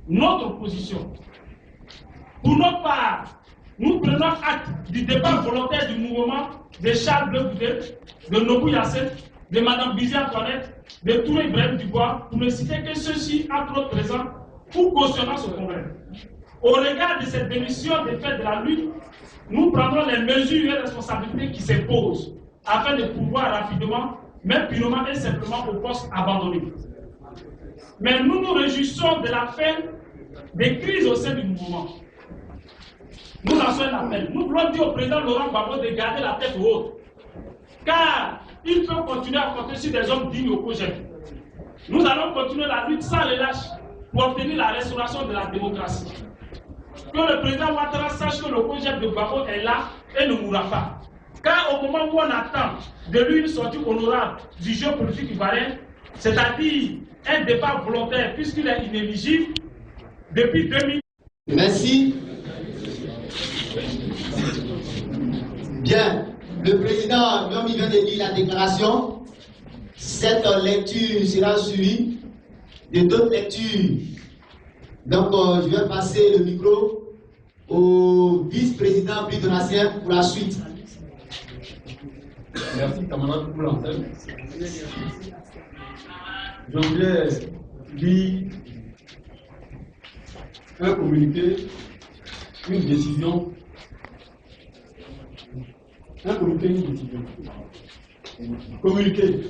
notre position. Pour notre part, nous prenons acte du départ volontaire du mouvement de Charles Bleu Goudé, de Nobou Yassé, de Mme Bizi Antoinette, de Touré Ibrahim Dubois, pour ne citer que ceux-ci entre autres présents pour cautionner ce congrès. Au regard de cette démission des faits de la lutte, nous prendrons les mesures et responsabilités qui s'imposent afin de pouvoir rapidement, même purement et simplement au poste abandonné. Mais nous nous réjouissons de la fin des crises au sein du mouvement. Nous lançons un appel. Nous voulons dire au président Laurent Gbagbo de garder la tête haute, car il faut continuer à compter sur des hommes dignes au projet. Nous allons continuer la lutte sans relâche pour obtenir la restauration de la démocratie. Que le président Ouattara sache que le projet de Gbagbo est là et ne mourra pas. Car au moment où on attend de lui une sortie honorable du jeu politique ivoirien, c'est-à-dire un départ volontaire puisqu'il est inéligible depuis 2000. Merci. Bien, le président Yomi vient de lire la déclaration. Cette lecture sera suivie de d'autres lectures. Donc, je vais passer le micro au vice-président Bidonacien pour la suite. Merci, camarade, pour l'antenne. Je voulais lire un communiqué, une décision. Communiqué.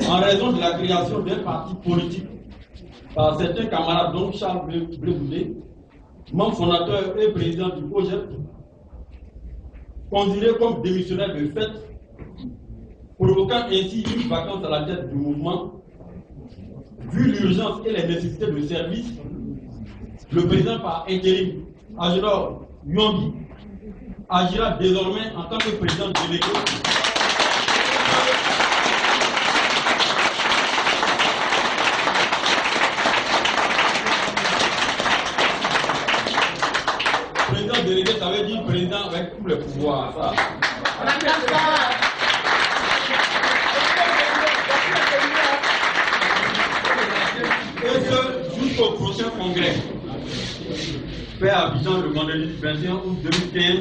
En raison de la création d'un parti politique par certains camarades, dont Charles Bleu Goudé, membre fondateur et président du projet, considéré comme démissionnaire de fait, provoquant ainsi une vacance à la tête du mouvement. Vu l'urgence et les nécessités de service, le président par intérim, Agilor Yombi, agira désormais en tant que président délégué. Président délégué, ça veut dire président avec tous les pouvoirs. Ça. Et ce, jusqu'au prochain congrès, fait à Abidjan le vendredi 21 août 2015,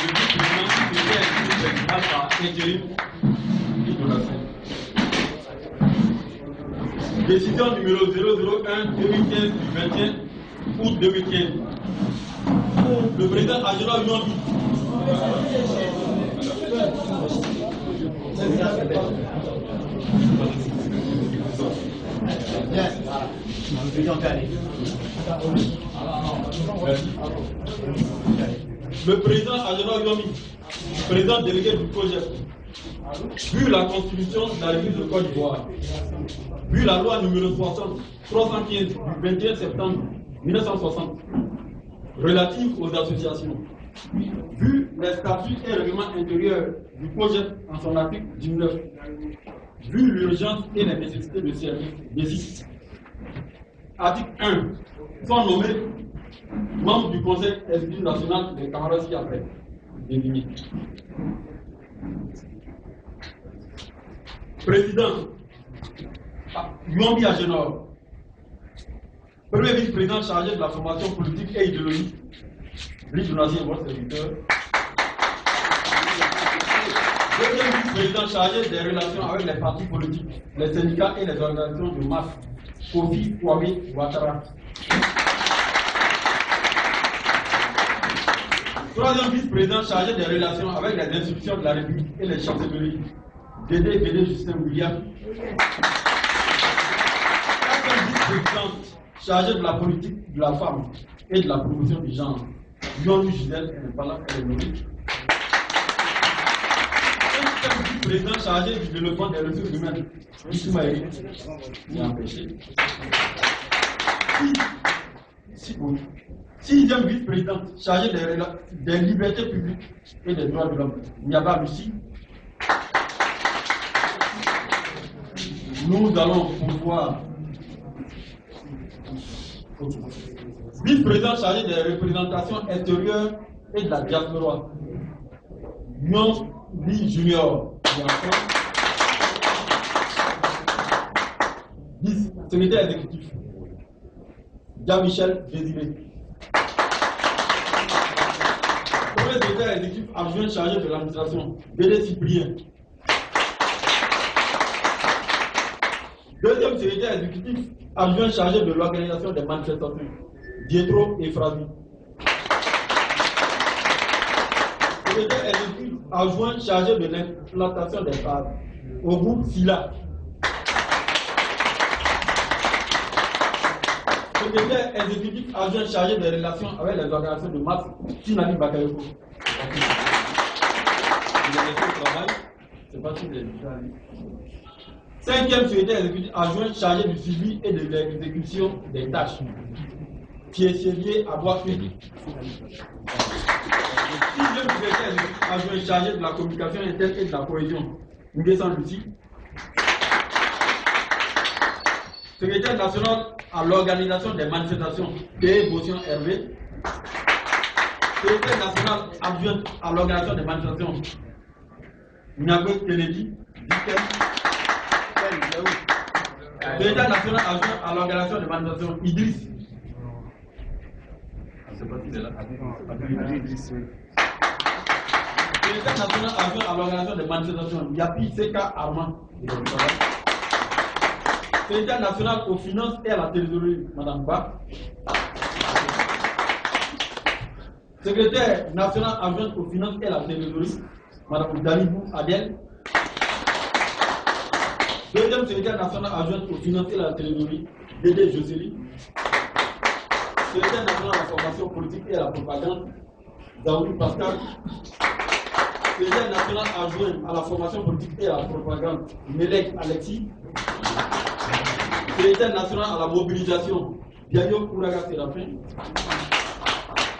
le vice-président par intérim décision numéro 001-2015 du 21 août 2015. Le président Agilor Yombi. Le président Agilor Yombi, président délégué du projet, vu la constitution de la République de Côte d'Ivoire, vu la loi numéro 315 du 21 septembre 1960, relative aux associations, vu les statuts et règlements intérieurs du projet en son article 19, vu l'urgence et les nécessités de service des article 1, sont nommés membres du Conseil exécutif national des camarades ci-après désignés. Président Yombi Agénor, premier vice-président chargé de la formation politique et idéologique, Bidonacien, votre serviteur. Deuxième vice-président chargé des relations avec les partis politiques, les syndicats et les organisations de masse, Kofi Kwame Ouattara. Troisième vice-président chargé des relations avec les institutions de la République et les chancelleries, Dédé Justin William. Quatrième vice-présidente chargée de la politique de la femme et de la promotion du genre, Yomi Gisèle Elmori. Cinquième vice-président chargé du développement des ressources humaines, Bissima Eric, qui est empêché. Sixième vice-présidente chargée des libertés publiques et des droits de l'homme, Niaba Lucie. Nous allons pouvoir. Vice-président chargé des représentations extérieures et de la diaspora, Nyon Lee Junior. Secrétaire exécutif. Jean-Michel Désiré. Premier secrétaire exécutif adjoint chargé de l'administration, Bédé Cyprien. Deuxième secrétaire exécutif adjoint chargé de l'organisation des manifestations, Dietro Efravi. Secrétaire exécutif adjoint chargé de l'implantation des phares au groupe SILA. Secrétaire exécutif adjoint chargé des relations avec les organisations de masse, Tinali Bakayoko. Il a laissé le travail, c'est pas tout les détails. Cinquième secrétaire exécutif adjoint chargé du suivi et de l'exécution des tâches, Thiessier Abois-Félix. Sixième secrétaire exécutif adjoint chargé de la communication interne et de la cohésion, Nguessan Lucie. Secrétaire national à l'organisation des manifestations, P. Bossian Hervé. Secrétaire national adjoint à l'organisation des manifestations, Nyagwe Kennedy. Secrétaire national adjoint à l'organisation des manifestations, Idriss. Secrétaire national adjoint à l'organisation des manifestations, Yapi Seka Armand. Secrétaire national aux finances et à la trésorerie, Madame Ba. Secrétaire national adjoint aux finances et à la trésorerie, Madame Dalibou Adel. Deuxième secrétaire national adjoint aux finances et à la trésorerie, Dédé Joseli. Secrétaire national à la formation politique et à la propagande, Daoudi Pascal. Secrétaire national adjoint à la formation politique et à la propagande, Melek Alexis. Secrétaire national à la mobilisation, Diayo Kouraga Séraphin.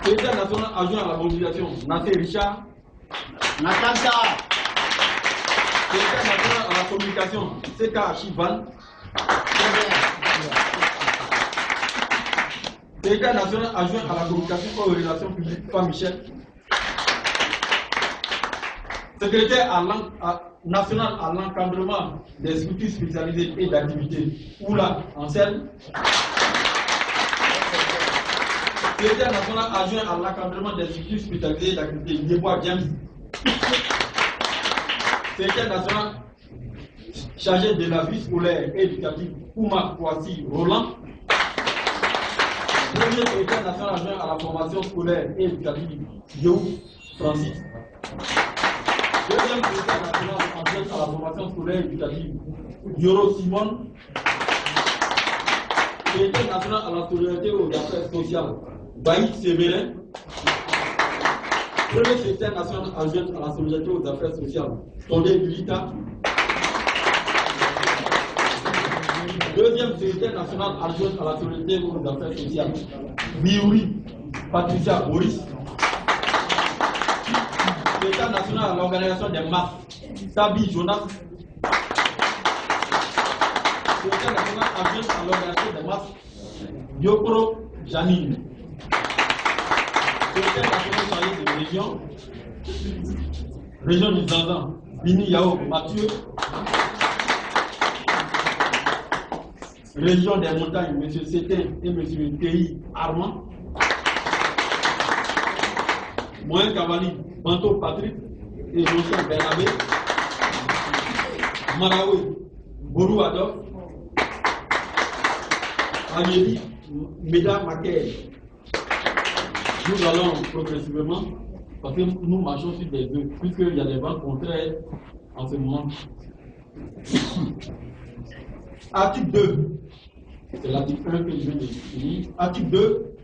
Secrétaire national adjoint à la mobilisation, Nassé Richard. Natanta. Secrétaire national à la communication, Seka Chivan. Secrétaire national adjoint à la communication et aux relations publiques, Paul Michel. Secrétaire national à l'encadrement des structures spécialisées et d'activités, Oula Ansel. Secrétaire national adjoint à l'encadrement des structures spécialisées et d'activités, Yebois James. Secrétaire national chargé de la vie scolaire et éducative, Ouma Kouassi Roland. Premier secrétaire national adjoint à la formation scolaire et éducative, Yo Francis. Deuxième secrétaire national adjoint à la formation scolaire et éducative, Yoro Simon. Secrétaire national à la solidarité aux affaires sociales, Baïk Sévérin. Premier secrétaire national adjoint à la solidarité aux affaires sociales, Tondé Milita. Deuxième secrétaire national adjoint à la solidarité aux affaires sociales, Biouri Patricia Boris. Secrétaire national à l'organisation des masses, Sabi Jonas. Secrétaire national adjoint à l'organisation des masses, Diokoro Janine. Secrétaire national chargé de région du Zanzan, Bini Yao Mathieu. Région des montagnes, M. Sétin et M. Tei Armand. Moyen Cavali, Banto Patrick et Joseph Bernabé. Maraoui, Borou Adolphe. Amélie, Méda Maquet. Nous allons progressivement, parce que nous marchons sur des œufs, puisqu'il y a des vents contraires en ce moment. Article 2, c'est l'article 1 que je viens de lire. Article 2,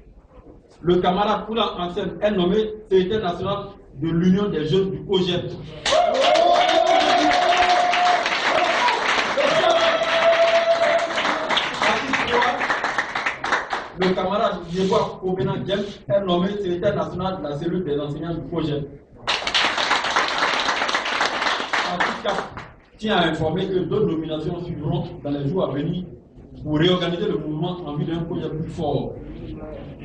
le camarade Oula Ansel est nommé secrétaire national de l'Union des jeunes du COGEP. Article 3, le camarade Yebois Kobenan James est nommé secrétaire national de la cellule des enseignants du COGEP. Article 4, tient à informer que d'autres nominations suivront dans les jours à venir pour réorganiser le mouvement en vue d'un projet plus fort.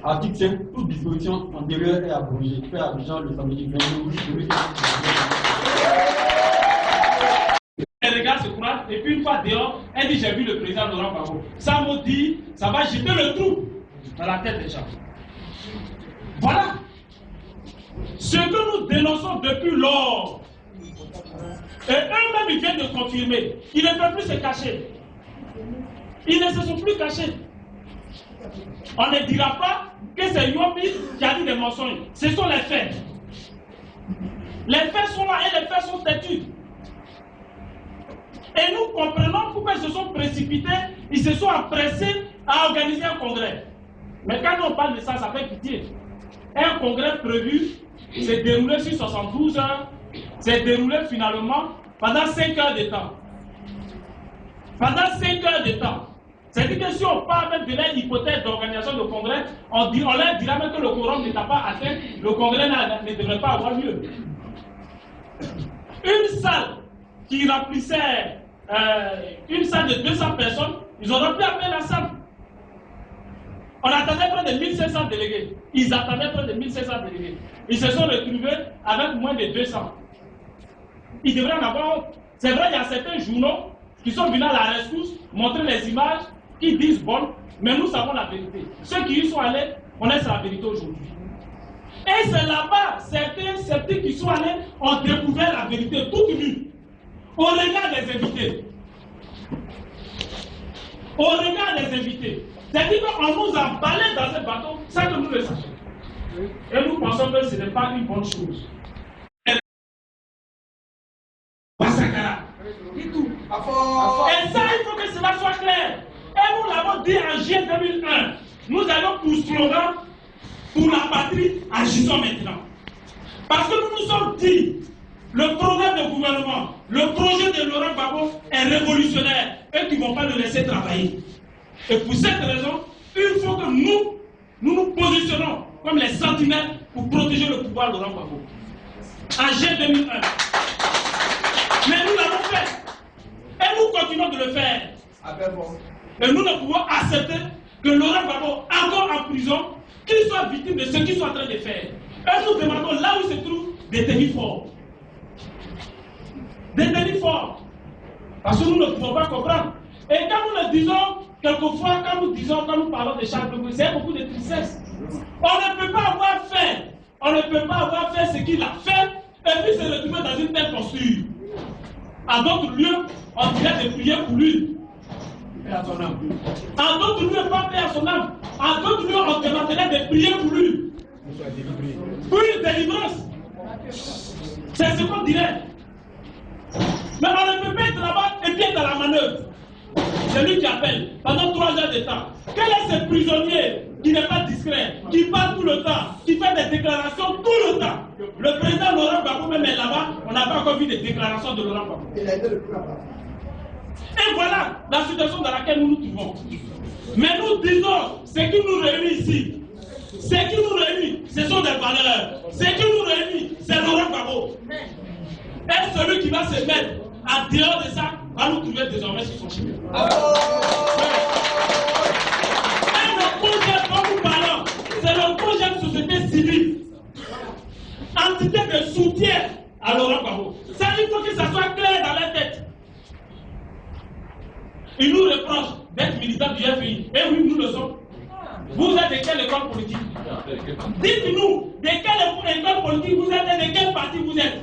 Article 5, toute disposition antérieure est abrogée. Fait à Abidjan le samedi 22 août 2020. Elle regarde ce courage et puis une fois dehors, elle dit j'ai vu le président Laurent Gbagbo. Ça me dit, ça va jeter le trou. dans la tête des gens. Voilà ce que nous dénonçons depuis lors. Et eux-mêmes, ils viennent de confirmer. Ils ne peuvent plus se cacher. Ils ne se sont plus cachés. On ne dira pas que c'est Yomi qui a dit des mensonges. Ce sont les faits. Les faits sont là et les faits sont têtus. Et nous comprenons pourquoi ils se sont précipités, ils se sont empressés à organiser un congrès. Mais quand on parle de ça, ça fait pitié. Un congrès prévu s'est déroulé sur 72 heures, s'est déroulé finalement pendant 5 heures de temps. Pendant 5 heures de temps. C'est-à-dire que si on parle même de l'hypothèse d'organisation de congrès, on leur dira même que le quorum n'étant pas atteint, le congrès ne devrait pas avoir lieu. Une salle qui remplissait une salle de 200 personnes, ils auraient pu appeler la salle. On attendait près de 1500 délégués. Ils attendaient près de 1500 délégués. Ils se sont retrouvés avec moins de 200. Ils devraient en avoir. C'est vrai, il y a certains journaux qui sont venus à la rescousse, montrer les images, qui disent bon, mais nous savons la vérité. Ceux qui y sont allés connaissent la vérité aujourd'hui. Et c'est là-bas, certains sceptiques qui sont allés ont découvert la vérité toute nue. Au regard des invités. Au regard des invités. C'est-à-dire qu'on nous a emballé dans ce bateau sans que nous le sachions. Et nous pensons que ce n'est pas une bonne chose. Bassakara. Et tout. Et ça, il faut que cela soit clair. Et nous l'avons dit en juillet 2001. Nous avons pour slogan pour la patrie, agissons maintenant. Parce que nous nous sommes dit, le programme de gouvernement, le projet de Laurent Gbagbo est révolutionnaire et qu'ils ne vont pas le laisser travailler. Et pour cette raison, il faut que nous positionnons comme les sentinelles pour protéger le pouvoir de Laurent Gbagbo. En juillet 2001. Mais nous l'avons fait. Et nous continuons de le faire. Et nous ne pouvons accepter que Laurent Gbagbo, encore en prison, qu'il soit victime de ce qu'ils sont en train de faire. Et nous demandons là où il se trouve des tenir forts. Des tenir forts. Parce que nous ne pouvons pas comprendre. Et quand nous le disons, quelquefois, quand nous parlons de Charles de Gaulle, c'est beaucoup de tristesse. On ne peut pas avoir fait ce qu'il a fait et puis se retrouver dans une telle posture. À d'autres lieux, on dirait de prier pour lui. À son âme. À d'autres lieux, pas paix à son âme. À d'autres lieux, on demanderait de prier pour lui. Pour une délivrance. C'est ce qu'on dirait. Mais on ne peut pas être là-bas et puis être dans la manœuvre. C'est lui qui appelle pendant 3 heures de temps. Quel est ce prisonnier qui n'est pas discret, qui parle tout le temps, qui fait des déclarations tout le temps? Le président Laurent Gbagbo même est là-bas, on n'a pas encore vu des déclarations de Laurent Gbagbo. Et voilà la situation dans laquelle nous nous trouvons. Mais nous disons, ce qui nous réunit ici, ce qui nous réunit, ce sont des valeurs. Ce qui nous réunit, c'est Laurent Gbagbo. Et celui qui va se mettre en dehors de ça, va nous trouver désormais sur son chemin. Et le projet dont nous parlons, c'est le projet de société civile. Entité de soutien à Laurent Gbagbo. Ça, il faut que ça soit clair dans la tête. Il nous reproche d'être militant du FI. Et oui, nous le sommes. Vous êtes de quelle école politique? Dites-nous, de quelle école politique vous êtes et de quel parti vous êtes?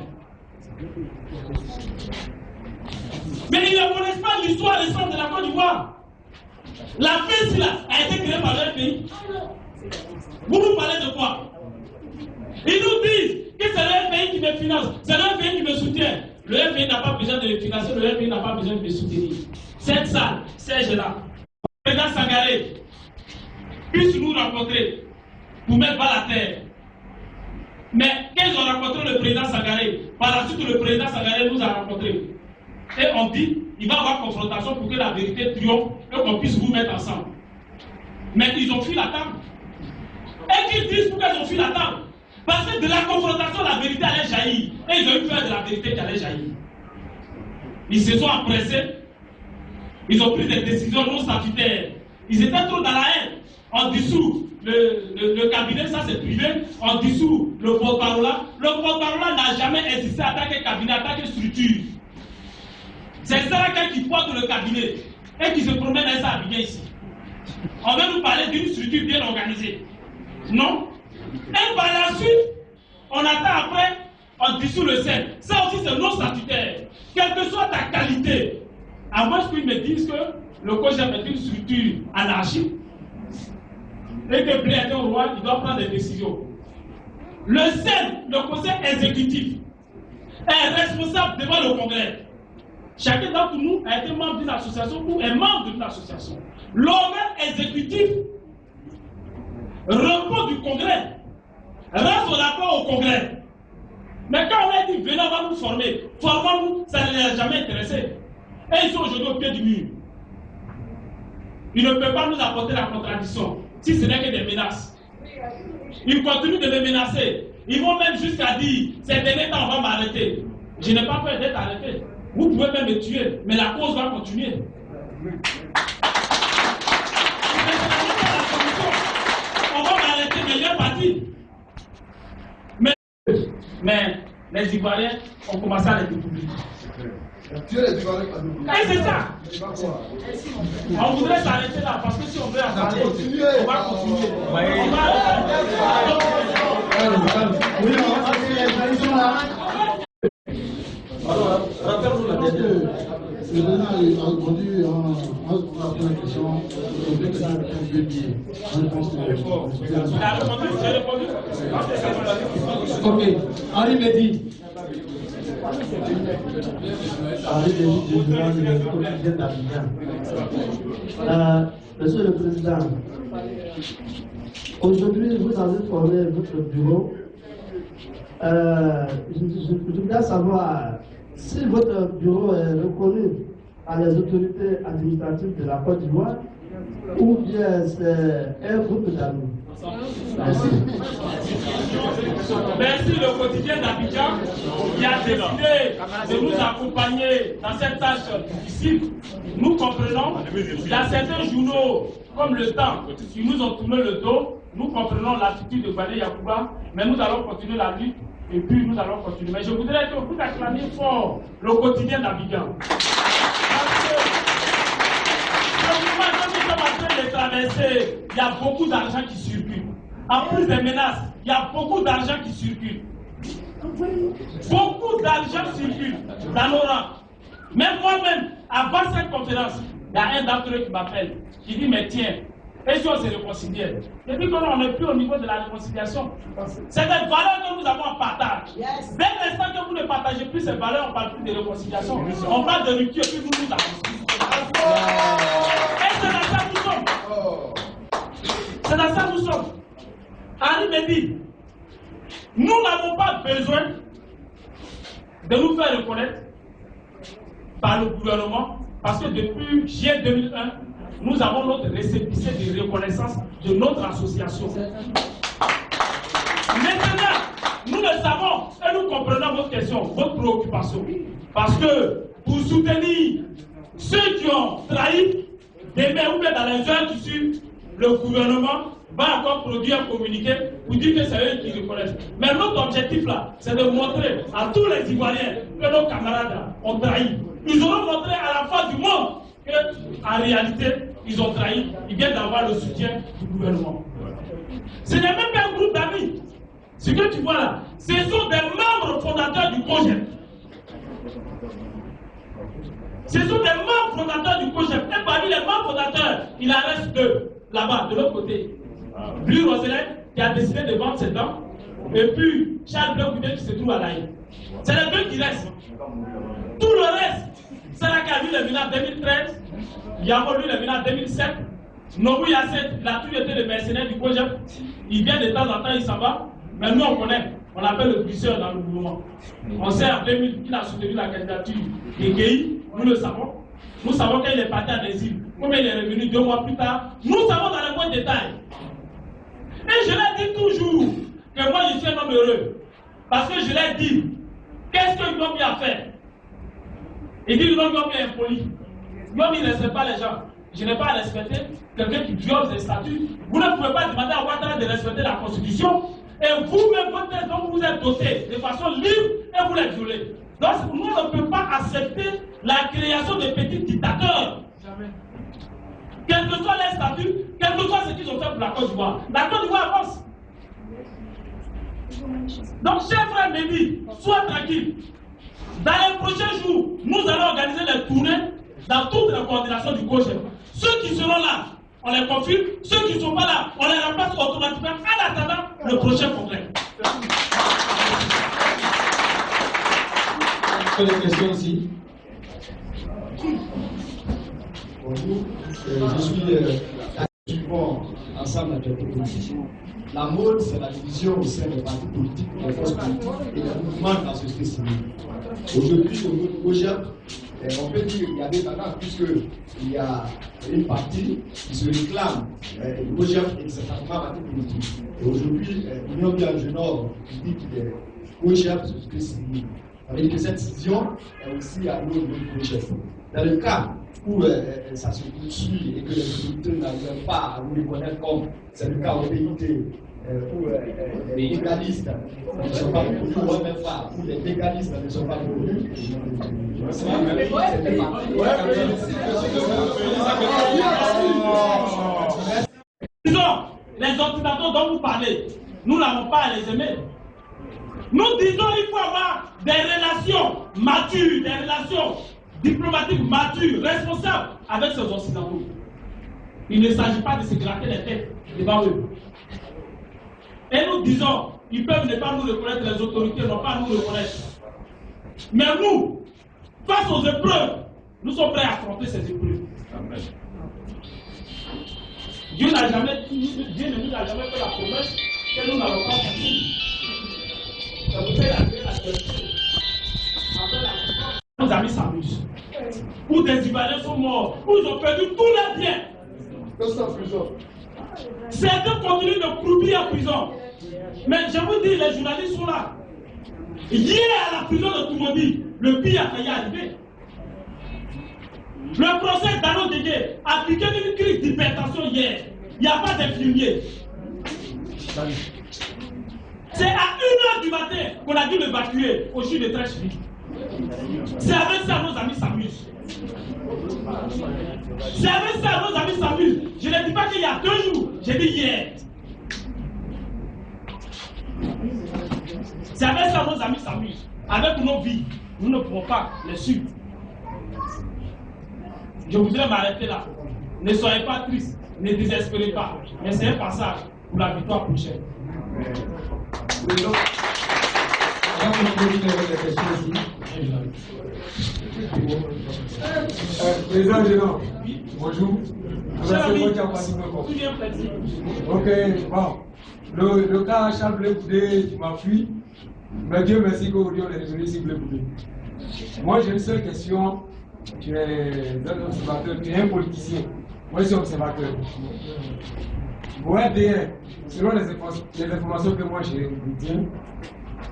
Mais ils ne connaissent pas l'histoire récente de la Côte d'Ivoire. La paix a été créée par leur pays. Vous nous parlez de quoi? Ils nous disent que c'est leur pays qui me finance, c'est leur pays qui me soutient. Le FPI n'a pas besoin de le financer, le FPI n'a pas besoin de le soutenir. Cette salle, siège-là, le président Sangaré puisse nous rencontrer pour mettre bas la terre. Mais quand ils ont rencontré le président Sangaré, par la suite le président Sangaré nous a rencontrés. Et on dit, il va y avoir confrontation pour que la vérité triomphe et qu'on puisse vous mettre ensemble. Mais ils ont fui la table. Et qu'ils disent pourquoi ils ont fui la table? Parce que de la confrontation, la vérité allait jaillir. Et ils ont eu peur de la vérité qui allait jaillir. Ils se sont empressés. Ils ont pris des décisions non statutaires. Ils étaient trop dans la haine. On dissout le cabinet, ça c'est privé. On dissout le porte-parole. Le porte-parole n'a jamais existé en tant que cabinet, en tant que structure. C'est Saraka qui porte le cabinet et qui se promène à ça bien ici. On va nous parler d'une structure bien organisée. réaliser. Non. Et par la suite, on attend après, on dissout le SEN. Ça aussi, c'est non statutaire. Quelle que soit ta qualité, à moins qu'ils me disent que le COJEP est une structure anarchique et que Président Roy, il doit prendre des décisions. Le SEN, le conseil exécutif, est responsable devant le Congrès. Chacun d'entre nous a été membre d'une association ou est membre d'une association. L'organe exécutif repose du Congrès, rend son rapport au Congrès. Mais quand on a dit venez, on va nous former, formons-nous, ça ne les a jamais intéressés. Et ils sont aujourd'hui au pied du mur. Ils ne peuvent pas nous apporter la contradiction si ce n'est que des menaces. Ils continuent de me menacer. Ils vont même jusqu'à dire ces derniers temps, on va m'arrêter. Je n'ai pas peur d'être arrêté. Vous pouvez même me tuer, mais la cause va continuer. On va m'arrêter, mais il est parti. Mais les Ivoiriens ont commencé à les découvrir. Et c'est ça. On voudrait s'arrêter là, parce que si on veut en parler, on va continuer. Alors, rappelle-nous la dernière. Le président a répondu à la question. Ok, Henri Mehdi. Henri Mehdi du journal du quotidien d'Abidjan. Monsieur le Président, aujourd'hui vous avez formé votre bureau. Je voudrais savoir si votre bureau est reconnu par les autorités administratives de la Côte d'Ivoire ou bien c'est un groupe d'amis. Merci. Merci le quotidien d'Abidjan qui a décidé de nous accompagner dans cette tâche difficile. Nous comprenons, il y a certains journaux comme Le Temps qui nous ont tourné le dos. Nous comprenons l'attitude de Gbalé Yacouba, mais nous allons continuer la lutte et puis nous allons continuer. Mais je voudrais que vous acclamiez fort le quotidien d'Abidjan. Parce que le mouvement que nous sommes en train de traverser, il y a beaucoup d'argent qui circule. En plus des menaces, il y a beaucoup d'argent qui circule. Beaucoup d'argent circule dans nos rangs. Même moi-même, avant cette conférence, il y a un d'entre eux qui m'appelle, qui dit mais tiens, et si on se réconcilie? Je dis que non, on n'est plus au niveau de la réconciliation. C'est des valeurs que nous avons en partage. Dès l'instant que vous ne partagez plus ces valeurs, on ne parle plus de réconciliation. On parle de rupture et puis vous nous avons. Et c'est dans ça que nous sommes. C'est dans ça que nous sommes. Henri me dit, nous n'avons pas besoin de nous faire reconnaître par le gouvernement parce que depuis juillet 2001, nous avons notre récépissé de reconnaissance de notre association. Maintenant, nous le savons et nous comprenons votre question, votre préoccupation. Parce que pour soutenir ceux qui ont trahi, demain ou bien dans les heures qui suivent, le gouvernement va encore produire un communiqué pour dire que c'est eux qui reconnaissent. Mais notre objectif là, c'est de montrer à tous les Ivoiriens que nos camarades ont trahi. Ils auront montré à la face du monde qu'en réalité, ils ont trahi, ils viennent d'avoir le soutien du gouvernement. Ce n'est même pas un groupe d'amis. Ce que tu vois là, ce sont des membres fondateurs du COJEP. Ce sont des membres fondateurs du COJEP. Et parmi les membres fondateurs, il en reste deux, là-bas, de l'autre côté. Lui, Roselette, qui a décidé de vendre ses dents, et puis Charles Bleu qui se trouve à l'Aïe. C'est les deux qui restent. Tout le reste, Saraka, lui, il est venu en 2013. Yamo, lui, il est venu en 2007. Nobu Yasset, il a toujours été le mercenaire du COJEP. Il vient de temps en temps, il s'en va. Mais nous, on connaît. On l'appelle le puisseur dans le mouvement. On sait en 2000 qu'il a soutenu la candidature des GEI. Nous le savons. Nous savons qu'il est parti en exil. Comme il est revenu 2 mois plus tard. Nous savons dans les moindres détails. Et je l'ai dit toujours que moi, je suis un homme heureux. Parce que je l'ai dit. Qu'est-ce que Yomi a fait? Il dit que Yomi est impoli. Yomi ne respecte pas les gens. Je n'ai pas à respecter quelqu'un qui viole les statuts. Vous ne pouvez pas demander à Ouattara de respecter la Constitution. Et vous-même, votre tête dont vous êtes doté de façon libre et vous les violez. Donc, nous ne pouvons pas accepter la création de petits dictateurs. Jamais. Quel que soit les statuts, quel que soit ce qu'ils ont fait pour la Côte d'Ivoire, la Côte d'Ivoire avance. Donc, chers frères Médi, sois tranquille. Dans les prochains jours, nous allons organiser les tournées dans toute la coordination du COJEP. Ceux qui seront là, on les confirme. Ceux qui ne sont pas là, on les remplace automatiquement en attendant le prochain congrès. Des questions aussi. Bonjour, je suis suivant ensemble avec les politiques. La mode, c'est la division au sein des partis politiques, des forces politiques et des mouvements de la société civile. Aujourd'hui, au niveau du COJEP, on peut dire qu'il y a des tendances, puisqu'il y a une partie qui se réclame du COJEP et c'est un parti politique. Et aujourd'hui, l'Union Bianche du Nord dit qu'il est COJEP, société civile. Avec que cette décision est aussi à l'eau du COJEP. Dans le cas où ça se poursuit et que les autorités n'arrivent pas à nous reconnaître comme c'est le cas au PIT, où les légalistes ne sont pas reconnus, ou même pas, où les légalistes ne sont pas reconnus. Disons, les occidentaux dont vous parlez, nous n'avons pas à les aimer. Nous disons qu'il faut avoir des relations matures, des relations diplomatiques matures, responsables avec ces occidentaux. Il ne s'agit pas de se gratter les têtes devant eux. Et nous disons, ils peuvent ne pas nous reconnaître, les autorités n'ont pas à nous reconnaître. Mais nous, face aux épreuves, nous sommes prêts à affronter ces épreuves. Amen. Dieu ne nous a jamais fait la promesse que nous n'allons pas faire. Ça vous fait la nos amis s'amusent. Où des Ivoiriens sont morts, où ils ont perdu tous leurs biens. Certains continuent de croupir en prison. Mais je vous dis, les journalistes sont là. Hier à la prison de Toumoudi, le pire a failli arriver. Le procès d'Arnaud Dégué a appliqué une crise d'hypertension hier. Il n'y a pas d'infirmier. C'est à 1h du matin qu'on a dû l'évacuer au CHU de Trècheville. C'est avec ça que nos amis s'amusent. C'est avec ça que nos amis s'amusent. Je ne dis pas qu'il y a 2 jours, j'ai dit hier. C'est avec ça que nos amis s'amusent. Avec nos vies, nous ne pouvons pas les suivre. Je voudrais m'arrêter là. Ne soyez pas tristes, ne désespérez pas. Mais c'est un passage pour la victoire prochaine. Président Géant, bonjour. Ok, bon. Le cas Charles Blé Boudé, tu m'as fui. Mais Dieu merci qu'aujourd'hui on est revenu ici Blé Boudé. Moi j'ai une seule question. Tu es un observateur, tu es un politicien. Moi je suis observateur. Pour RDR, selon les informations que moi j'ai retenues,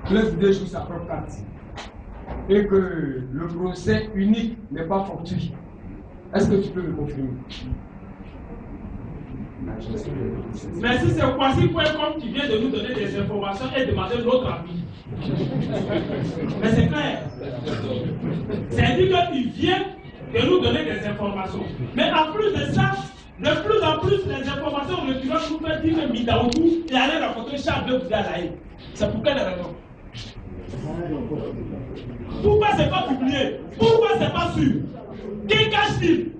Blé Boudé joue sa propre carte. Et que le procès unique n'est pas fortuit. Est-ce que tu peux me confirmer? Mais si c'est Kwasi.com qui vient de nous donner des informations et demander notre avis. Mais c'est clair. C'est-à-dire qu'il vient de nous donner des informations. Mais en plus de ça, de plus en plus, les informations reculent nous faire dire Midaoudou et aller rencontrer Charles Blé Boudé à La Haye. C'est pour quelle raison? Pourquoi c'est pas publié? Pourquoi c'est pas sûr? Qui cache-t-il?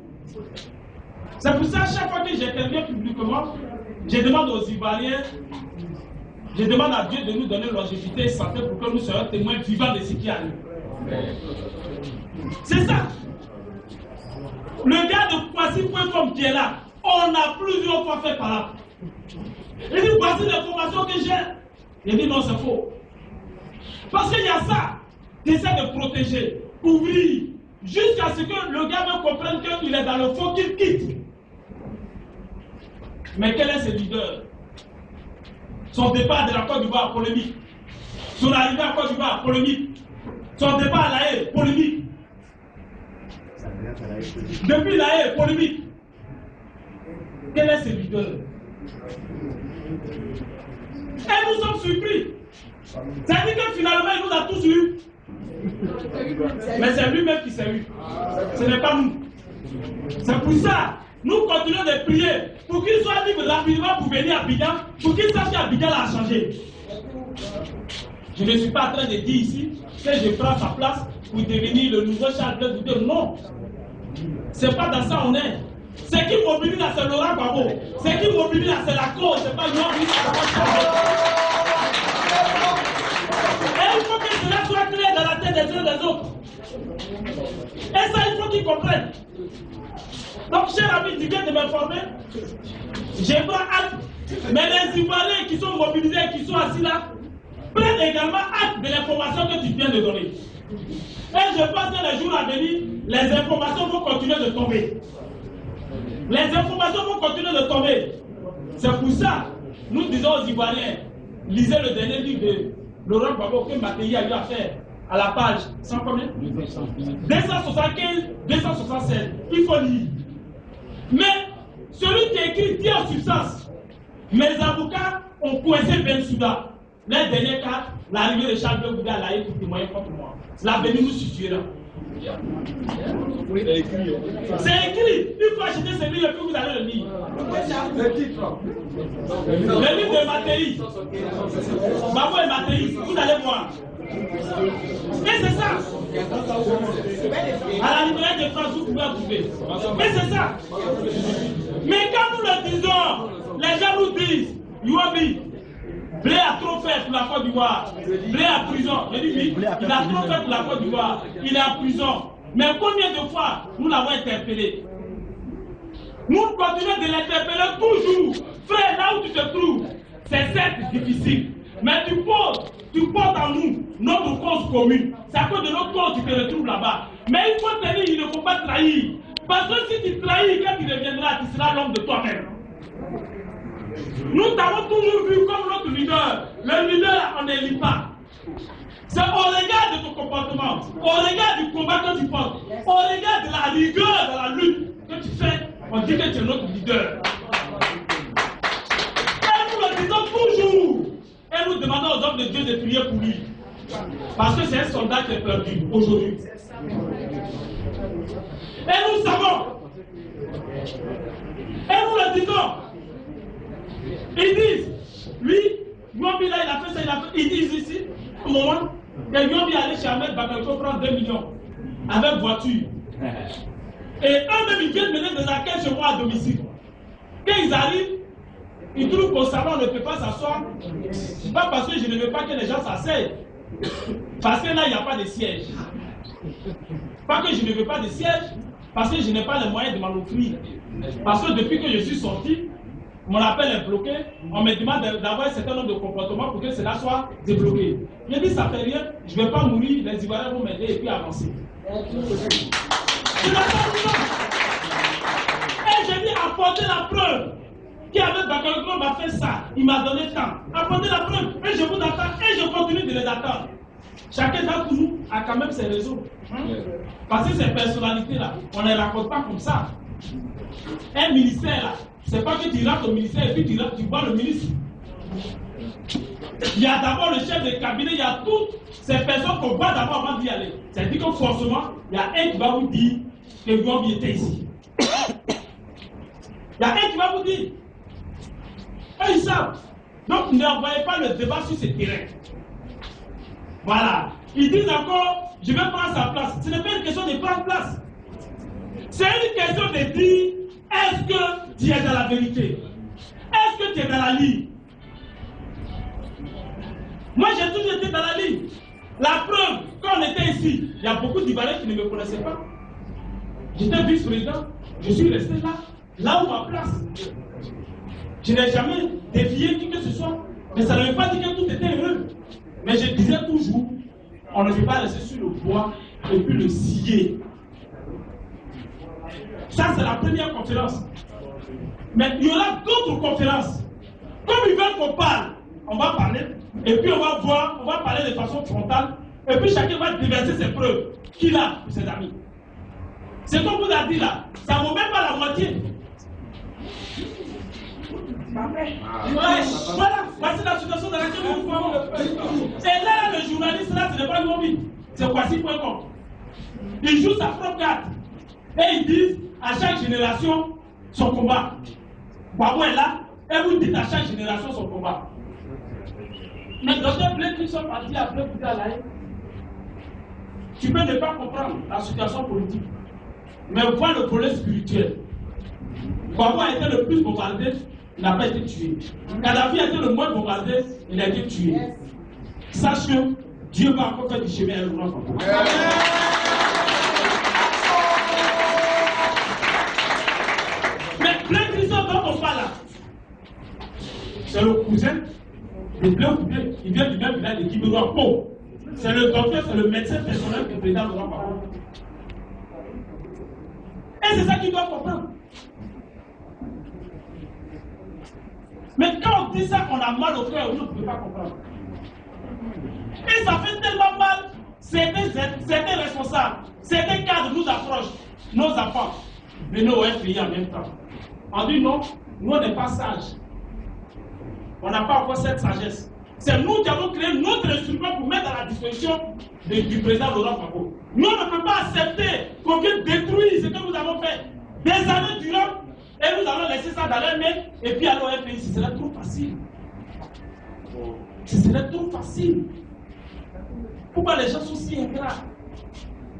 C'est pour ça, chaque fois que j'interviens publiquement, je demande aux Ivoiriens, je demande à Dieu de nous donner longévité et santé pour que nous soyons témoins vivants de ce qui arrive. C'est ça. Le gars de Kwasi.com qui est là, on a plusieurs fois fait par là. Il dit, voici l'information que j'ai. Il dit, non, c'est faux. Parce qu'il y a ça qui essaie de protéger, ouvrir, jusqu'à ce que le gars me comprenne qu'il est dans le faux, qu'il quitte. Mais quel est ce leader? Son départ de la Côte d'Ivoire, polémique. Son arrivée à Côte d'Ivoire, polémique. Son départ à La Haye, polémique. Depuis La Haye, polémique. Quel est ce leader? Et nous sommes surpris. C'est-à-dire que finalement, il nous a tous eu. Mais c'est lui-même qui s'est eu. Ce n'est pas nous. C'est pour ça, nous continuons de prier pour qu'il soit libre rapidement pour venir à Abidjan, pour qu'il sache qu'Abidjan a changé. Je ne suis pas en train de dire ici que je prends sa place pour devenir le nouveau Charles Blé Goudé. Non. Ce n'est pas dans ça on est. Ce qui mobilise là, c'est Laurent Gbagbo. Ce qui mobilise là, c'est la cause. Ce n'est pas nous. Et il faut que cela soit clair dans la tête des uns et des autres. Et ça, il faut qu'ils comprennent. Donc, cher ami, tu viens de m'informer. J'ai pas hâte. Mais les Ivoiriens qui sont mobilisés, qui sont assis là, prennent également acte de l'information que tu viens de donner. Et je pense que les jours à venir, les informations vont continuer de tomber. Les informations vont continuer de tomber. C'est pour ça, nous disons aux Ivoiriens, lisez le dernier livre de Laurent Gbagbo que Matéi a eu à faire à la page 100 combien 275, 276. Il faut lire. Mais celui qui écrit dit en substance, mes avocats ont coincé Bensouda. Les derniers cas, l'arrivée de Charles Blé Goudé à l'AE pour témoigner contre moi. L'avenir nous suffira. C'est écrit. Il faut acheter ce livre et puis vous allez le lire. Le livre de Matéi. Gbagbo et Matéi, vous allez voir. Et c'est ça. À la librairie de France, vous pouvez en trouver. Mais c'est ça. Mais quand nous le disons, les gens nous disent, Yoabi, Blé a trop fait pour la Côte d'Ivoire. Blé est en prison. Je dis oui, il a trop fait pour la Côte d'Ivoire. Il est en prison. Mais combien de fois nous l'avons interpellé? Nous continuons de l'interpeller toujours. Frère, là où tu te trouves, c'est certes difficile. Mais tu portes en nous notre cause commune. C'est à cause de notre cause que tu te retrouves là-bas. Mais il faut tenir, il ne faut pas trahir. Parce que si tu trahis, quand tu reviendras, tu seras l'homme de toi-même. Nous t'avons toujours vu comme notre leader. Le leader, on ne lit pas. C'est au regard de ton comportement, au regard du combat que tu portes, au regard de la rigueur de la lutte que tu fais, on dit que tu es notre leader. Et nous le disons toujours. Et nous demandons aux hommes de Dieu de prier pour lui. Parce que c'est un soldat qui est perdu aujourd'hui. Et nous savons. Et nous le disons. Ils disent, lui, Yoabi là, il a fait ça, il a fait. Ils disent ici, au moment, que Yoabi allait chez Ahmed Bakayoko prendre 2 millions avec voiture. Et eux-mêmes, ils viennent mener des enquêtes chez moi à domicile. Quand ils arrivent, ils trouvent qu'au salon, on ne peut pas s'asseoir. Pas parce que je ne veux pas que les gens s'asseyent. Parce que là, il n'y a pas de siège. Pas que je ne veux pas de siège, parce que je n'ai pas les moyens de m'en offrir. Parce que depuis que je suis sorti, mon appel est bloqué. On me demande d'avoir un certain nombre de comportements pour que cela soit débloqué. Je dis, ça ne fait rien, je ne vais pas mourir, les Ivoiriens vont m'aider et puis avancer. Et je dis, apportez la preuve. Qui avec Bakayoko m'a fait ça, il m'a donné tant. Apportez la preuve, et je vous attends, et je continue de les attendre. Chacun d'entre nous a quand même ses raisons. Parce que ces personnalités-là, on ne les raconte pas comme ça. Un ministère là, c'est pas que tu rentres au ministère et puis tu vois le ministre. Il y a d'abord le chef de cabinet, il y a toutes ces personnes qu'on voit d'abord avant d'y aller. C'est-à-dire que forcément, il y a un qui va vous dire que Yoabi était ici. Il y a un qui va vous dire. Et ils savent. Donc n'envoyez pas le débat sur ce terrain. Voilà. Ils disent encore, je vais prendre sa place. Ce n'est pas une question de prendre place. C'est une question de dire, est-ce que tu es dans la vérité? Est-ce que tu es dans la ligne? Moi, j'ai toujours été dans la ligne. La preuve, quand on était ici, il y a beaucoup d'Ivoiriens qui ne me connaissaient pas. J'étais vice-président. Je suis resté là où ma place. Je n'ai jamais défié qui que ce soit. Mais ça ne veut pas dire que tout était heureux. Mais je disais toujours, on ne peut pas rester sur le bois et puis le scier. Ça, c'est la première conférence. Mais il y aura d'autres conférences. Comme ils veulent qu'on parle, on va parler. Et puis on va voir, on va parler de façon frontale. Et puis chacun va déverser ses preuves qu'il a pour ses amis. C'est comme vous avez dit là, ça ne vaut même pas la moitié. Voilà, voici la situation dans laquelle nous nous trouvons. Et là, le journaliste, là, ce n'est pas Yoabi, c'est Kwasi.com. Il joue sa propre carte. Et ils disent, à chaque génération, son combat. Gbagbo est là, et vous dites à chaque génération son combat. Mais Dr. Blake Christophe a dit après Bouddha Laye, tu peux ne pas comprendre la situation politique, mais vois le volet spirituel. Gbagbo a été le plus bombardé, il n'a pas été tué. Kadhafi a été le moins bombardé, il a été tué. Sache que Dieu va encore faire du chemin à Laurent Gbagbo. Mais Blake Christophe dont on parle là, c'est le cousin de Blake Koudé, il vient du même village de Kibéroua. Bon, c'est le docteur, c'est le médecin personnel du président Laurent Gbagbo. Et c'est ça qu'il doit comprendre. Mais quand on dit ça, on a mal au cœur, on ne peut pas comprendre. Et ça fait tellement mal, certains responsables, certains cadres nous approchent, nos enfants, venez au FPI en même temps. On dit non, nous on n'est pas sages. On n'a pas encore cette sagesse. C'est nous qui avons créé notre instrument pour mettre à la disposition du président Laurent Gbagbo. Nous on ne peut pas accepter qu'on vienne détruire ce que nous avons fait des années durant. Et nous allons laisser ça dans les mains et puis aller au FPI. Ce serait trop facile. Ce serait trop facile. Pourquoi les gens sont si ingrats?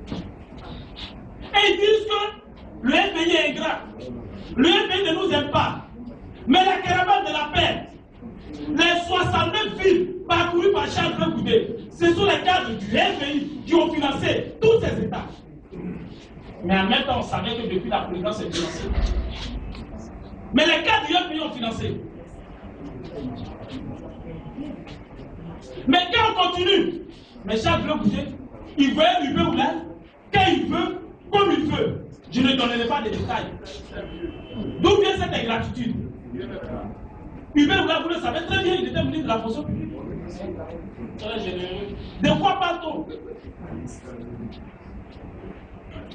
Et ils disent que le FPI est ingrat. Le FPI ne nous aime pas. Mais la caravane de la paix, les 69 villes parcourues par Charles Blake Koudé, ce sont les cadres du FPI qui ont financé tous ces États. Mais en même temps, on savait que depuis la présidence, c'est financé. Mais les cadres du FPI ont financé. Mais quand on continue, mais Charles Blake Koudé, il veut Hubert Oulal, quand il veut, comme il veut. Je ne donnerai pas de détails. D'où vient cette ingratitude? Hubert Oulal, vous le savez très bien, il était ministre de la fonction publique. Très généreux. De quoi parle-t-on?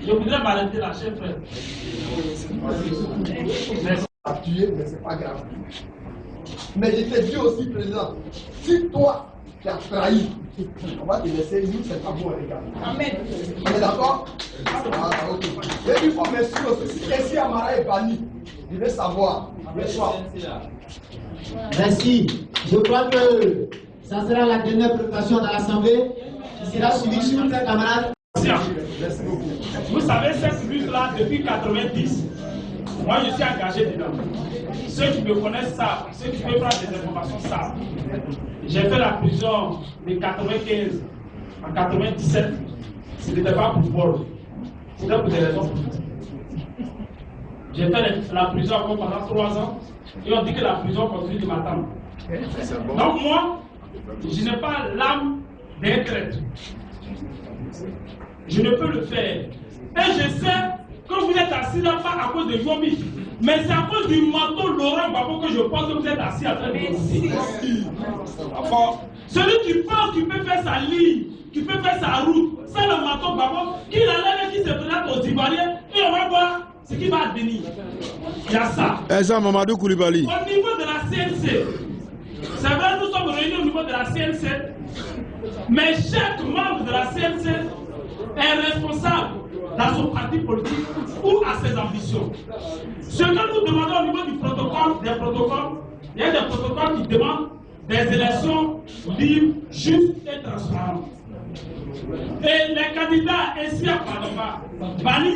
Je voudrais m'arrêter là, chef frère. Tué, mais c'est pas grave. Mais je te dis aussi, président, si toi qui as trahi, on va te laisser, nous, c'est pas bon, les gars. Amen. On est d'accord? Ah, ok. Et il faut m'excuser aussi, si Essi Amara est banni, je veux savoir. Merci. Je crois que ça sera la dernière présentation dans l'Assemblée qui sera suivie sur les camarades. Vous savez, cette lutte-là, depuis 1990, moi je suis engagé dedans. Ceux qui me connaissent savent, ceux qui peuvent prendre des informations savent. J'ai fait la prison de 1995 en 1997. Ce n'était pas pour vol, c'était pour des raisons politiques. J'ai fait la prison encore pendant 3 ans et on dit que la prison continue de m'attendre. Donc moi, je n'ai pas l'âme d'un traître. Je ne peux le faire. Et je sais que vous êtes assis là pas à cause de Yomi, mais c'est à cause du manteau Laurent Gbagbo que je pense que vous êtes assis à train de m'écouter. Celui qui pense qu'il peut faire sa ligne, qui peut faire sa route, c'est le manteau Gbagbo, qui l'enlève et qui se présente aux Ivoiriens, et on va voir ce qui va advenir. Il y a ça. Mamadou Koulibaly. Au niveau de la CNC, c'est vrai, nous sommes réunis au niveau de la CNC, mais chaque membre de la CNC est responsable dans son parti politique ou à ses ambitions. Ce que nous demandons au niveau du protocole, il y a des protocoles qui demandent des élections libres, justes et transparentes. Et les candidats ainsi à Padova, Bani,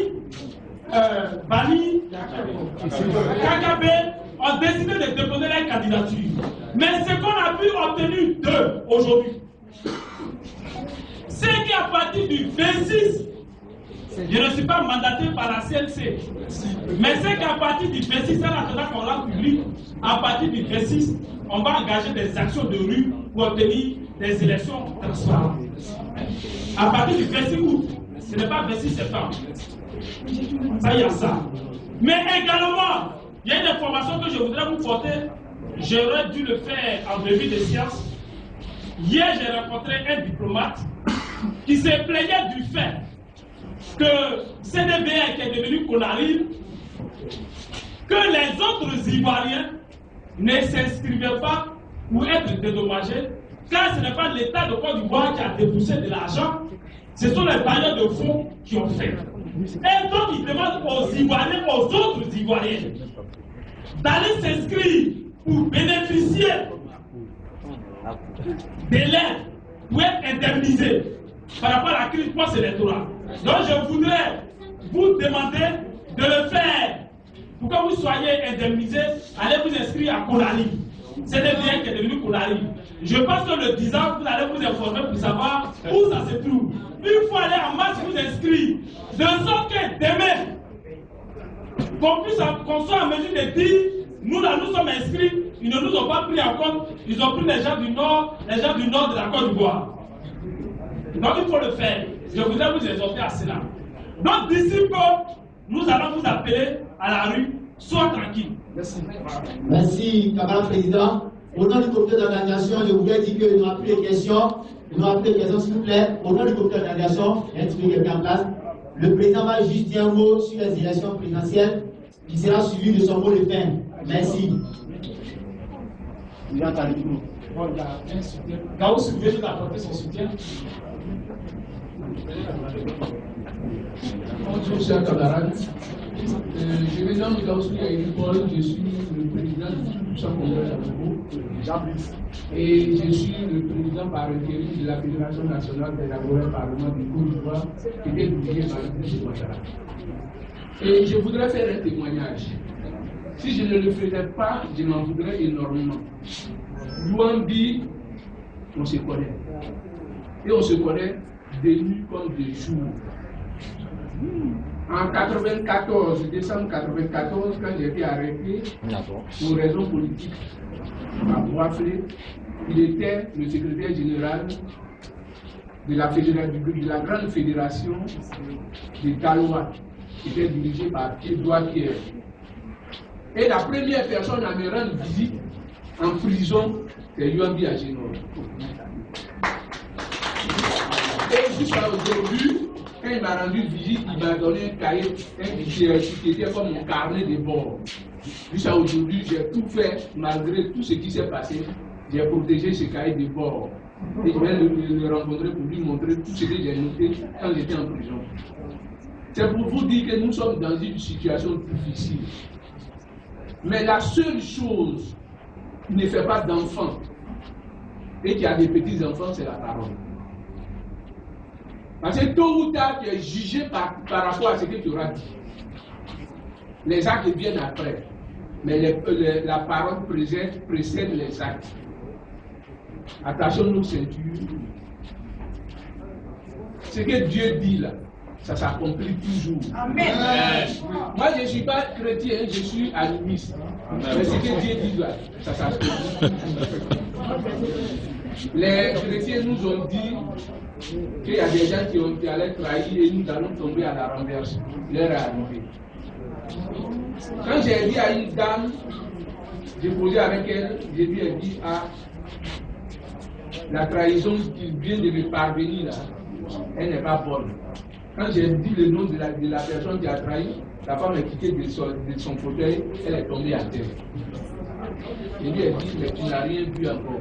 KKB ont décidé de déposer leur candidature. Mais ce qu'on a pu obtenir d'eux aujourd'hui, c'est qu'à partir du 26, je ne suis pas mandaté par la CNC, mais c'est qu'à partir du 26, c'est la qu'on rend public, à partir du 26, on va engager des actions de rue pour obtenir des élections transparentes. À partir du 26 août, ce n'est pas 26 septembre. Ça y a ça. Mais également, il y a une information que je voudrais vous porter. J'aurais dû le faire en début de séance. Hier, j'ai rencontré un diplomate qui se plaignait du fait que CDBA qui est devenu Conaril, que les autres Ivoiriens ne s'inscrivaient pas pour être dédommagés, car ce n'est pas l'État de Côte d'Ivoire qui a déboursé de l'argent, ce sont les bailleurs de fonds qui ont fait. Et donc ils demandent aux Ivoiriens, aux autres Ivoiriens, d'aller s'inscrire pour bénéficier de l'aide pour être indemnisé par rapport à la crise post-électorale. Donc je voudrais vous demander de le faire. Pour que vous soyez indemnisé, allez vous inscrire à Konari. C'est le bien qui est devenu Konari. Je pense que le 10 ans, vous allez vous informer pour savoir où ça se trouve. Il faut aller en masse vous inscrire. De sorte que demain, qu'on soit en mesure de dire, nous là nous sommes inscrits, ils ne nous ont pas pris en compte, ils ont pris les gens du nord de la Côte d'Ivoire. Donc il faut le faire. Je voudrais vous exhorter à cela. Donc d'ici peu, nous allons vous appeler à la rue, sois tranquille. Merci. Merci, camarade président. Au nom du comité d'organisation, je voudrais dire qu'il n'y aura plus de questions. Il n'y aura plus de questions, s'il vous plaît. Au nom du comité d'organisation, il y a un petit peu quelqu'un en place. Le président va juste dire un mot sur les élections présidentielles qui sera suivi de son mot de fin. Merci. Il entend le micro. Bon, il y a un soutien. Gaoussou veut nous apporter son soutien. Bonjour, chers camarades. Je vais dans Gaoussou Yaïripol, je suis le président du Champ-Congrès à et je suis le président par intérim de la Fédération nationale des laboratoires parlement du Côte d'Ivoire qui est dirigée par le président Ouattara. Et je voudrais faire un témoignage. Si je ne le faisais pas, je m'en voudrais énormément. Luambi, on se connaît. Et on se connaît de nuit comme de jour. En 94, décembre 94, quand j'ai été arrêté pour raisons politiques à Boisflé, il était le secrétaire général de la grande fédération des Talois, qui était dirigée par Edouard Pierre. Et la première personne à me rendre visite en prison, c'est Luambi Agénor. Et jusqu'à aujourd'hui, quand il m'a rendu visite, il m'a donné un cahier, qui était comme mon carnet de bord. Jusqu'à aujourd'hui, j'ai tout fait, malgré tout ce qui s'est passé, j'ai protégé ce cahier de bord. Et je vais le rencontrer pour lui montrer tout ce que j'ai noté quand j'étais en prison. C'est pour vous dire que nous sommes dans une situation difficile. Mais la seule chose qui ne fait pas d'enfants et qui a des petits-enfants, c'est la parole. Parce que tôt ou tard, tu es jugé par rapport à ce que tu auras dit. Les actes viennent après. Mais la parole précède les actes. Attachons nos ceintures. Ce que Dieu dit là, ça s'accomplit toujours. Amen. Moi, je ne suis pas chrétien, je suis animiste. Mais ce que Dieu dit là, ça s'accomplit. Les chrétiens nous ont dit qu'il y a des gens qui allaient trahir et nous allons tomber à la renverse. L'heure est arrivée. Quand j'ai dit à une dame, j'ai posé avec elle, je lui ai dit, ah, la trahison qui vient de me parvenir là, elle n'est pas bonne. Quand j'ai dit le nom de la personne qui a trahi, la femme est quittée de son fauteuil, elle est tombée à terre. Je lui ai dit, mais tu n'as rien vu encore.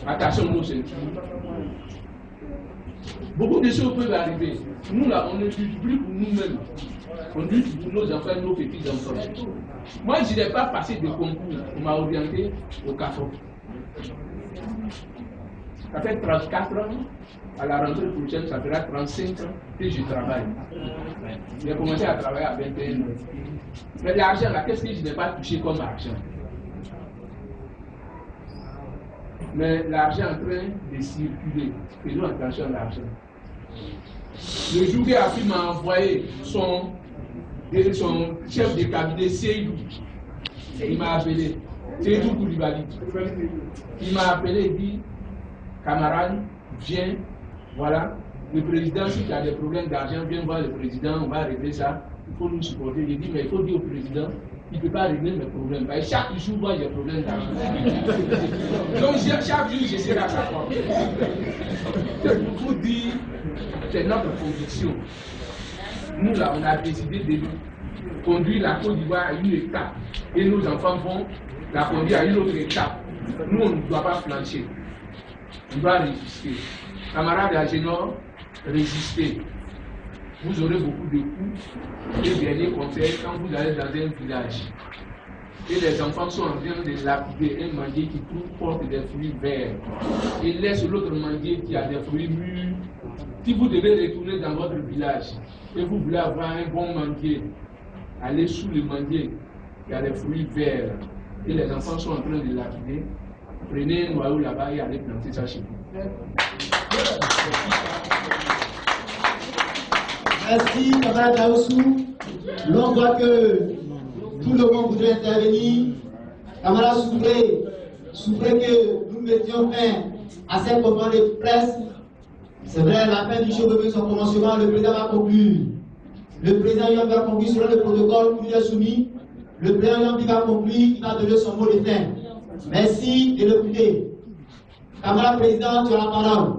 Attention, nous, c'est tout. Beaucoup de choses peuvent arriver. Nous, là, on ne lutte plus pour nous-mêmes. On lutte pour nos enfants et nos petits-enfants. Moi, je n'ai pas passé de concours. On m'a orienté au CAFO. Ça fait 34 ans. À la rentrée prochaine, ça fera 35 ans que je travaille. J'ai commencé à travailler à 21 ans. Mais l'argent, là, qu'est-ce que je n'ai pas touché comme argent? Mais l'argent est en train de circuler. Faisons attention à l'argent. Le jour où Afi m'a envoyé son chef de cabinet, Seydou, il m'a appelé. Seydou Koulibaly. Il m'a appelé et dit, camarade, viens, voilà, le président, si tu as des problèmes d'argent, viens voir le président, on va régler ça. Il faut nous supporter. J'ai dit, mais il faut dire au président, il ne peut pas régler mes problèmes. Parce que chaque jour, moi, j'ai des problèmes d'argent. Donc, chaque jour, je serai à sa porte. C'est pour vous dire, c'est notre conviction. Nous, là, on a décidé de conduire la Côte d'Ivoire à une étape. Et nos enfants vont la conduire à une autre étape. Nous, on ne doit pas flancher. On doit résister. Camarades Agénor, résistez. Vous aurez beaucoup de coups. Et dernier conseil, quand vous allez dans un village, et les enfants sont en train de lapider un manguier qui porte des fruits verts et laisse l'autre manguier qui a des fruits mûrs. Si vous devez retourner dans votre village et vous voulez avoir un bon manguier, allez sous le manguier, il y a des fruits verts et les enfants sont en train de lapider. Prenez un noyau là-bas et allez planter ça chez vous. Merci, camarade Daoussou. L'on voit que tout le monde voudrait intervenir. Camarade souffrez que nous mettions fin à cette conférence de presse. C'est vrai, la fin du jour de son commencement, le président va conclure. Le président Yambi va conclure selon le protocole qui lui est soumis. Le président Yambi va conclure, il va donner son mot de fin. Merci de l'écouter. Camarade président, tu as la parole.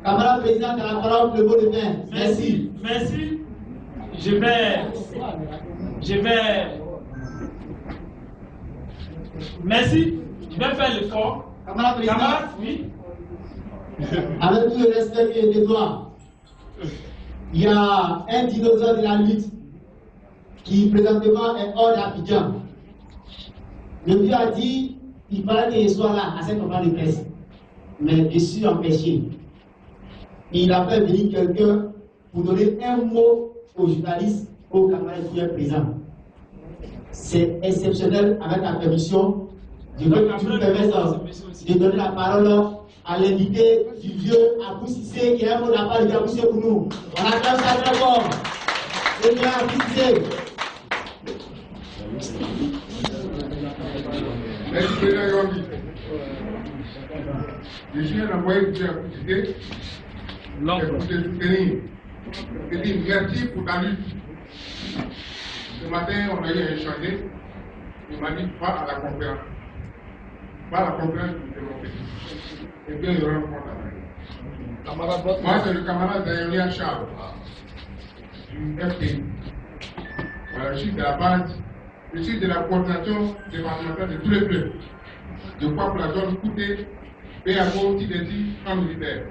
Camarade président, tu as la parole pour le mot de fin. Merci. Merci. Je vais. Merci. Je vais faire l'effort. Camarade président. Camarade, oui. Avec tout le respect et les droits, il y a un dinosaure de la lutte qui présentement est hors d'Abidjan. Le vieux a dit qu'il fallait qu'il soit là à cette conférence de presse, mais je suis empêché. Il a fait venir quelqu'un pour donner un mot aux journalistes, aux camarades qui sont présents. C'est exceptionnel avec la permission. Je veux que tu me permettes de donner la parole à l'invité du vieux Abou Cissé qui a un mot de la part de Abou Cissé pour nous. On attend ça très fort. Le vieux Abou Cissé. Merci, président Yombi. Je suis un envoyé du Abou Cissé pour te soutenir. Je dis merci pour ta lutte. Ce matin, on a eu à échanger. Il m'a dit pas à la conférence. Pas à la conférence pour développer. Et bien, il y aura un compte. Moi, c'est le camarade Dayolia Charles, du FT. Voilà, je suis de la base, je suis de la coordination départementale de tous les clubs. Je crois pour la zone Kouté, PAO, Tideti, en militaire.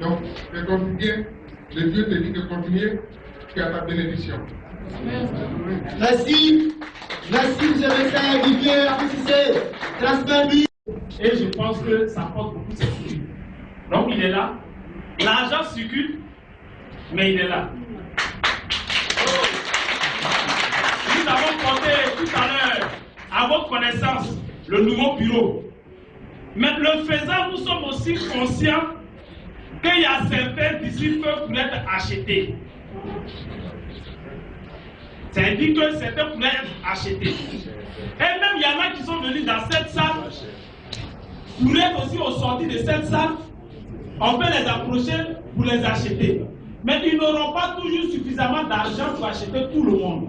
Donc, c'est comme bien, le Dieu te dit de continuer, tu as ta bénédiction. Merci. Merci, M. le Médecin, Vivier, Abou Cissé. Transfert-lui. Et je pense que ça porte beaucoup de sécurité. Donc il est là. L'argent circule, mais il est là. Nous avons porté tout à l'heure à votre connaissance le nouveau bureau. Mais le faisant, nous sommes aussi conscients qu'il y a certains d'ici qui peuvent être achetés. C'est-à-dire que certains pourraient être achetés. Et même il y en a qui sont venus dans cette salle, pourraient aussi au sortir de cette salle, on peut les approcher pour les acheter. Mais ils n'auront pas toujours suffisamment d'argent pour acheter tout le monde.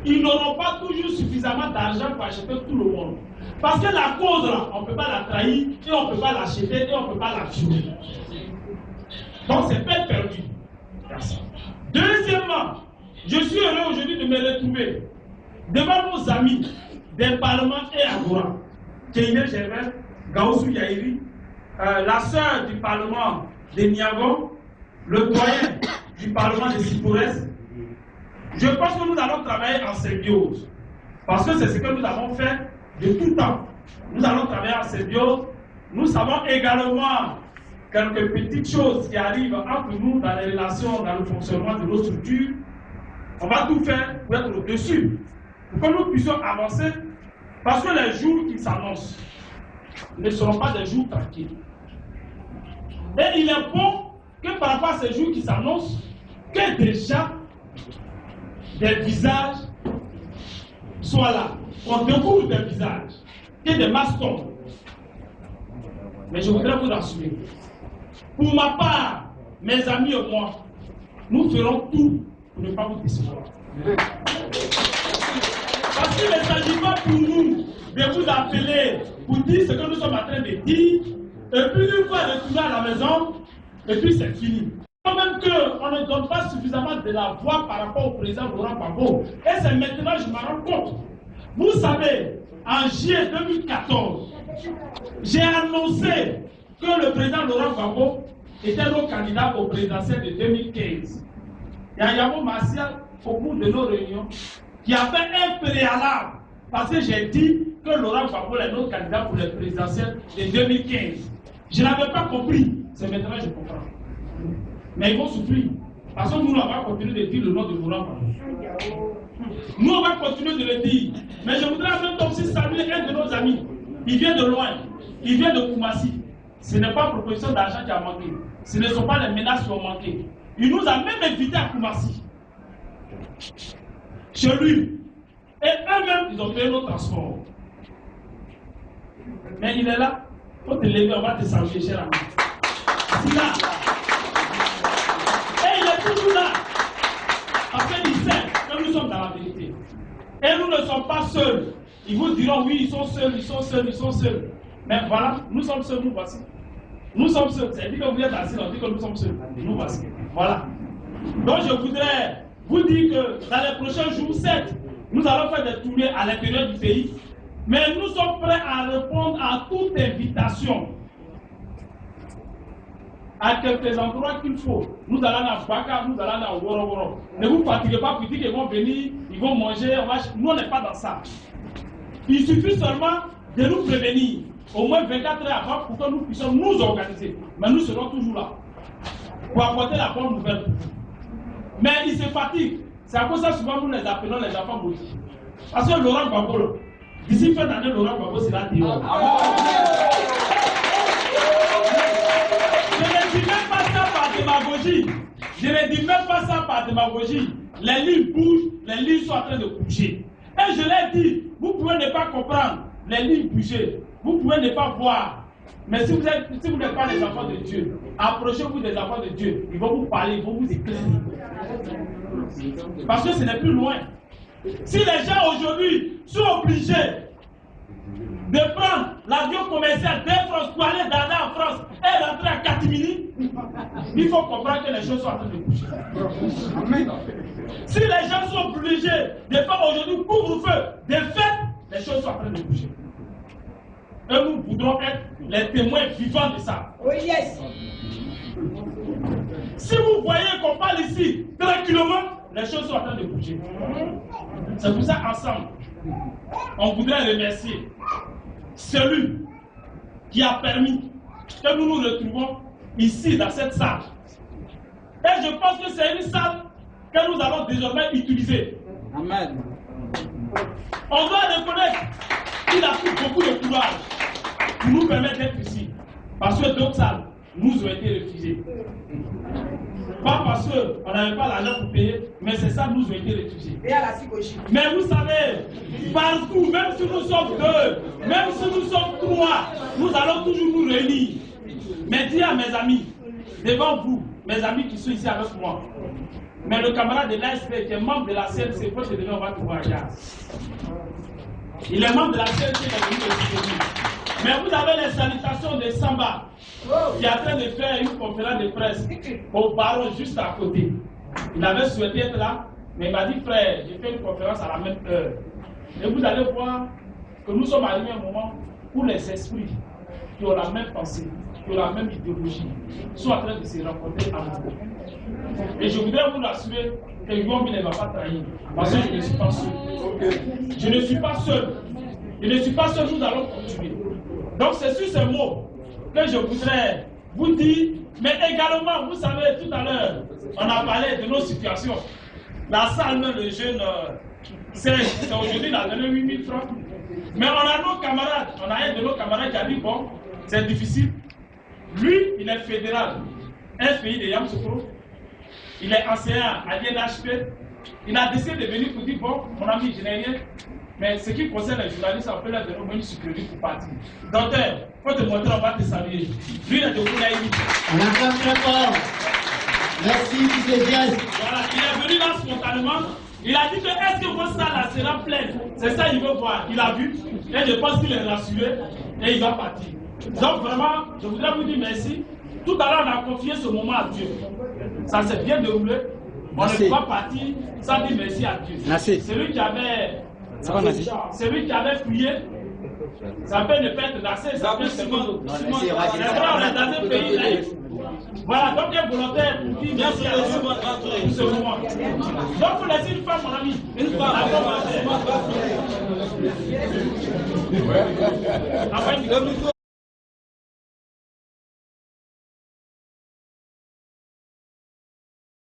Ils n'auront pas toujours suffisamment d'argent pour acheter tout le monde. Parce que la cause, là, on ne peut pas la trahir, et on ne peut pas l'acheter, et on ne peut pas la tuer. Donc c'est peine perdue. Deuxièmement, je suis heureux aujourd'hui de me retrouver devant nos amis des parlements et Agora, Kéine Gervais, Gaoussou Yaïri, la sœur du parlement de Niago, le doyen du parlement de Sipores. Je pense que nous allons travailler en symbiose, parce que c'est ce que nous avons fait de tout temps. Nous allons travailler en symbiose. Nous savons également quelques petites choses qui arrivent entre nous dans les relations, dans le fonctionnement de nos structures. On va tout faire pour être au-dessus, pour que nous puissions avancer, parce que les jours qui s'annoncent ne seront pas des jours tranquilles. Et il est bon que par rapport à ces jours qui s'annoncent, que déjà des visages soient là, qu'on découvre des visages, que des masques tombent. Mais je voudrais vous rassurer. Pour ma part, mes amis et moi, nous ferons tout pour ne pas vous décevoir. Parce qu'il ne s'agit pas pour nous de vous appeler pour dire ce que nous sommes en train de dire, et puis une fois retourner à la maison, et puis c'est fini. Quand même qu'on ne donne pas suffisamment de la voix par rapport au président Laurent Gbagbo. Et c'est maintenant que je m'en rends compte. Vous savez, en juillet 2014, j'ai annoncé que le président Laurent Gbagbo était notre candidat au présidentiel de 2015. Il y a Yamo Martial, au bout de nos réunions, qui a fait un préalable. Parce que j'ai dit que Laurent Gbagbo est notre candidat pour les présidentielles de 2015. Je n'avais pas compris. C'est maintenant que je comprends. Mais ils vont souffrir. Parce que nous, on va continuer de dire le nom de Laurent Gbagbo. Nous, on va continuer de le dire. Mais je voudrais en même temps aussi saluer un de nos amis. Il vient de loin. Il vient de Koumassi. Ce n'est pas proposition d'argent qui a manqué. Ce ne sont pas les menaces qui ont manqué. Il nous a même invités à Koumassi. Chez lui. Et eux-mêmes, ils ont payé nos transports. Mais il est là. Il faut te lever, on va te saluer, cher ami. C'est là. Et il est toujours là. Parce qu'il sait que nous sommes dans la vérité. Et nous ne sommes pas seuls. Ils vous diront, oui, ils sont seuls, ils sont seuls, ils sont seuls. Mais voilà, nous sommes seuls, nous voici. Nous sommes seuls. C'est dit que vous êtes assis, on dit que nous sommes seuls. Nous voici. Voilà. Donc je voudrais vous dire que dans les prochains jours, certes, nous allons faire des tournées à l'intérieur du pays, mais nous sommes prêts à répondre à toute invitation. À quelques endroits qu'il faut. Nous allons à Baka, nous allons à Woro. Ne vous fatiguez pas pour dire qu'ils vont venir, ils vont manger. Nous, on n'est pas dans ça. Il suffit seulement de nous prévenir, au moins 24 heures avant, pour que nous puissions nous organiser. Mais nous serons toujours là, pour apporter la bonne nouvelle. Mais ils se fatiguent. C'est à cause de ça souvent nous les appelons les enfants maudits. Parce que Laurent Gbagbo, d'ici fin d'année, Laurent Gbagbo sera dehors. Je ne dis même pas ça par démagogie. Je ne dis même pas ça par démagogie. Les lignes bougent, les lignes sont en train de bouger. Et je l'ai dit, vous pouvez ne pas comprendre, les lignes bouger. Vous pouvez ne pas voir. Mais si vous n'êtes pas les enfants de Dieu, approchez-vous des enfants de Dieu. Ils vont vous parler, ils vont vous éclairer. Parce que ce n'est plus loin. Si les gens aujourd'hui sont obligés de prendre l'avion commercial d'Air France pour aller d'aller en France et rentrer à Katimini, il faut comprendre que les choses sont en train de bouger. Si les gens sont obligés de faire aujourd'hui couvre-feu, de fait, les choses sont en train de bouger. Et nous voudrons être les témoins vivants de ça. Oh yes. Si vous voyez qu'on parle ici tranquillement, les choses sont en train de bouger. C'est pour ça, ensemble, on voudrait remercier celui qui a permis que nous nous retrouvons ici, dans cette salle. Et je pense que c'est une salle que nous allons désormais utiliser. Amen. On doit reconnaître qu'il a pris beaucoup de courage pour nous permettre d'être ici. Parce que d'autres salles nous ont été refusées. Pas parce qu'on n'avait pas l'argent pour payer, mais c'est ça nous ont été refusés. Mais vous savez, partout, même si nous sommes deux, même si nous sommes trois, nous allons toujours nous réunir. Mais dis à mes amis, devant vous, mes amis qui sont ici avec moi, mais le camarade de l'ASP qui est membre de la CNC, faut se donner, on va trouver un gars. Il est membre de la CNC, il est venu de soutenir. Mais vous avez les salutations de Samba, qui est en train de faire une conférence de presse au baron juste à côté. Il avait souhaité être là, mais il m'a dit, frère, j'ai fait une conférence à la même heure. Et vous allez voir que nous sommes arrivés à un moment où les esprits qui ont la même pensée, qui ont la même idéologie, sont en train de se rencontrer à nous. Et je voudrais vous rassurer que Yomi ne va pas trahir, parce que je ne suis pas seul. Je ne suis pas seul. Je ne suis pas seul, nous allons continuer. Donc c'est sur ces mots que je voudrais vous dire, mais également, vous savez, tout à l'heure, on a parlé de nos situations. La salle, le jeune, c'est aujourd'hui, il a donné 8 000 francs. Mais on a nos camarades, on a un de nos camarades qui a dit, bon, c'est difficile. Lui, il est fédéral, un pays de Yamoussoukro. Il est enseignant à l'INHP. Il a décidé de venir pour dire, bon, mon ami, je n'ai rien. Mais ce qui concerne les journalistes, on peut leur donner une sécurité pour partir. Docteur, il faut te montrer, on va te saluer. Lui, il est de Kounaïmi. On entend très fort. Merci, M. Diaz. Voilà, il est venu là spontanément. Il a dit que est-ce que votre salle sera pleine? C'est ça qu'il veut voir. Il a vu. Et je pense qu'il est rassuré. Et il va partir. Donc vraiment, je voudrais vous dire merci. Tout à l'heure, on a confié ce moment à Dieu. Ça s'est bien déroulé. On ne peut pas partir sans dire merci à Dieu. Merci. Celui qui avait... Celui qui avait prié, ça peut ne pas être assez, ça peut seulement. On est dans un pays laïque. Voilà, donc un volontaire pour dire merci à ce moment. Donc vous laissez une femme, mon ami. Une femme.